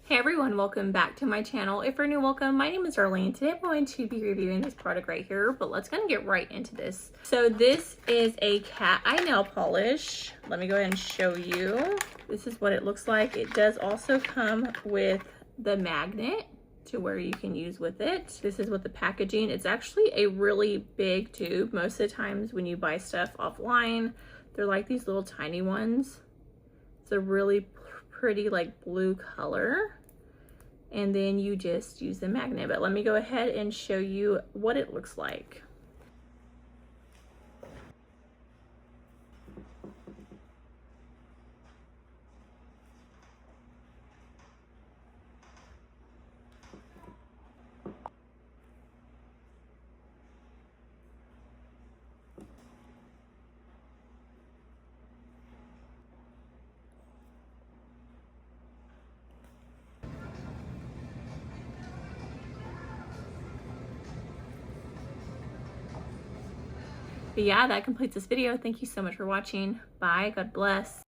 Hey everyone, welcome back to my channel. If you're new, welcome. My name is Arlene. Today I'm going to be reviewing this product right here, but let's kind of get right into this. So this is a cat eye nail polish. Let me go ahead and show you. This is what it looks like. It does also come with the magnet to where you can use with it. This is what the packaging. It's actually a really big tube. Most of the times when you buy stuff offline, they're like these little tiny ones. It's a really pretty like blue color, and then you just use the magnet. But let me go ahead and show you what it looks like. But yeah, that completes this video. Thank you so much for watching. Bye. God bless.